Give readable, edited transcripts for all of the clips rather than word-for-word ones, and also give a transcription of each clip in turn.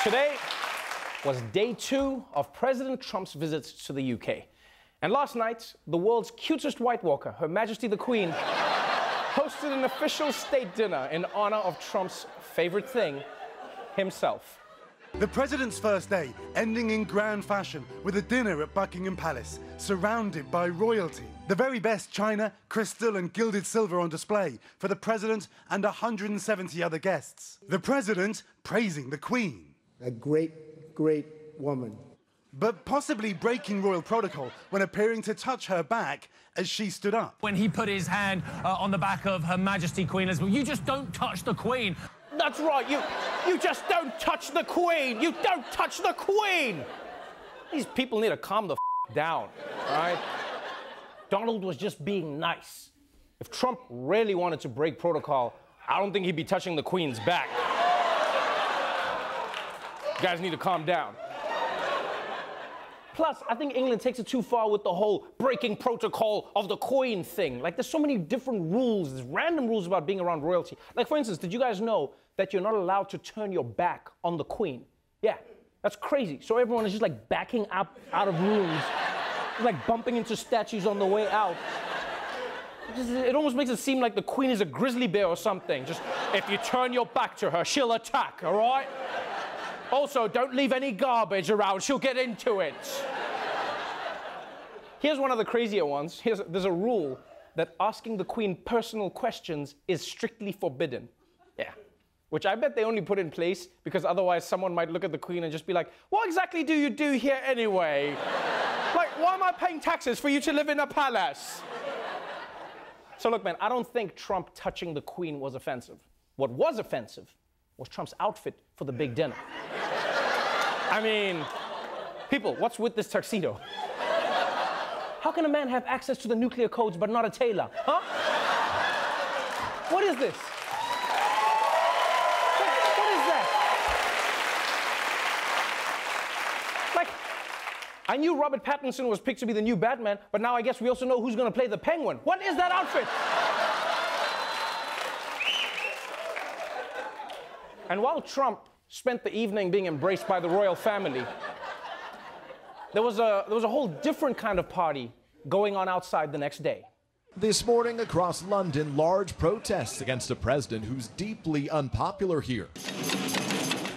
Today was day 2 of President Trump's visits to the UK. And last night, the world's cutest White Walker, Her Majesty the Queen, hosted an official state dinner in honor of Trump's favorite thing, himself. The president's first day ending in grand fashion with a dinner at Buckingham Palace, surrounded by royalty. The very best china, crystal and gilded silver on display for the president and 170 other guests. The president praising the Queen. A great, great woman. But possibly breaking royal protocol when appearing to touch her back as she stood up. When he put his hand on the back of Her Majesty Queen Elizabeth, you just don't touch the Queen. That's right, you just don't touch the Queen. You don't touch the Queen. These people need to calm the down, all right? Donald was just being nice. If Trump really wanted to break protocol, I don't think he'd be touching the Queen's back. You guys need to calm down. Plus, I think England takes it too far with the whole breaking protocol of the Queen thing. Like, there's so many different rules, there's random rules about being around royalty. Like, for instance, did you guys know that you're not allowed to turn your back on the Queen? Yeah, that's crazy. So everyone is just like backing up out of rooms, like bumping into statues on the way out. It almost makes it seem like the Queen is a grizzly bear or something. Just, if you turn your back to her, she'll attack, all right? Also, don't leave any garbage around. She'll get into it. Here's one of the crazier ones. There's a rule that asking the Queen personal questions is strictly forbidden. Yeah. Which I bet they only put in place because otherwise someone might look at the Queen and just be like, what exactly do you do here anyway? Like, why am I paying taxes for you to live in a palace? So look, man, I don't think Trump touching the Queen was offensive. What was offensive was Trump's outfit for the big dinner. I mean, people, what's with this tuxedo? How can a man have access to the nuclear codes but not a tailor? Huh? What is this? What is that? Like, I knew Robert Pattinson was picked to be the new Batman, but now I guess we also know who's gonna play the Penguin. What is that outfit? And while Trump spent the evening being embraced by the royal family, there was a whole different kind of party going on outside the next day. This morning across London, large protests against a president who's deeply unpopular here.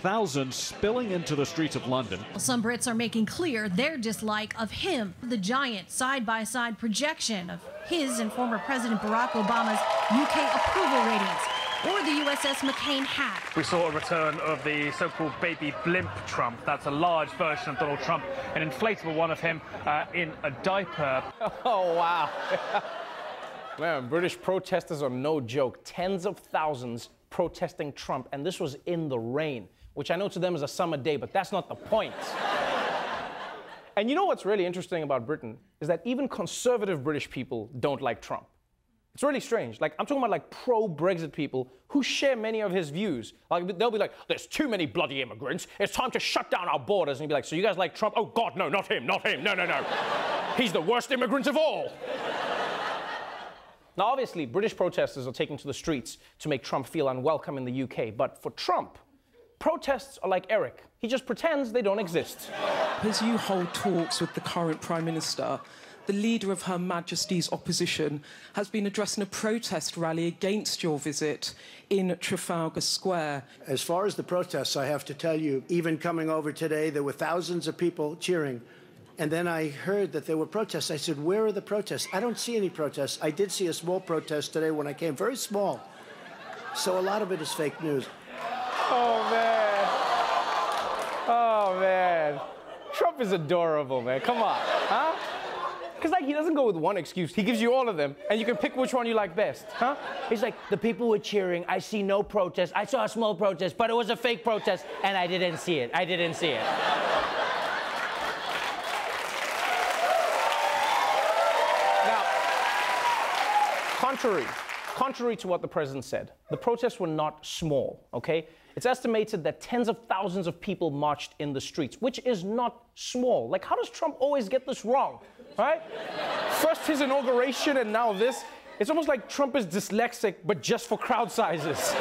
Thousands spilling into the streets of London. Some Brits are making clear their dislike of him, the giant side-by-side projection of his and former President Barack Obama's UK approval ratings, or the USS McCain hat. We saw a return of the so-called baby blimp Trump. That's a large version of Donald Trump, an inflatable one of him in a diaper. Oh, wow. Man, British protesters are no joke. Tens of thousands protesting Trump, and this was in the rain, which I know to them is a summer day, but that's not the point. And you know what's really interesting about Britain is that even conservative British people don't like Trump. It's really strange. Like, I'm talking about, like, pro-Brexit people who share many of his views. Like, they'll be like, there's too many bloody immigrants. It's time to shut down our borders. And you'll be like, so you guys like Trump? Oh, God, no, not him, not him. No, no, no. He's the worst immigrant of all. Now, obviously, British protesters are taking to the streets to make Trump feel unwelcome in the UK. But for Trump, protests are like Eric. He just pretends they don't exist. As you hold talks with the current Prime Minister, the leader of Her Majesty's opposition has been addressing a protest rally against your visit in Trafalgar Square. As far as the protests, I have to tell you, even coming over today, there were thousands of people cheering. And then I heard that there were protests. I said, where are the protests? I don't see any protests. I did see a small protest today when I came, very small. So a lot of it is fake news. Oh, man. Oh, man. Trump is adorable, man. Come on, huh? Because, like, he doesn't go with one excuse. He gives you all of them, and you can pick which one you like best, huh? He's like, the people were cheering. I see no protest. I saw a small protest, but it was a fake protest, and I didn't see it. I didn't see it. Now, contrary to what the president said, the protests were not small, okay? It's estimated that tens of thousands of people marched in the streets, which is not small. Like, how does Trump always get this wrong, right? First his inauguration and now this. It's almost like Trump is dyslexic, but just for crowd sizes.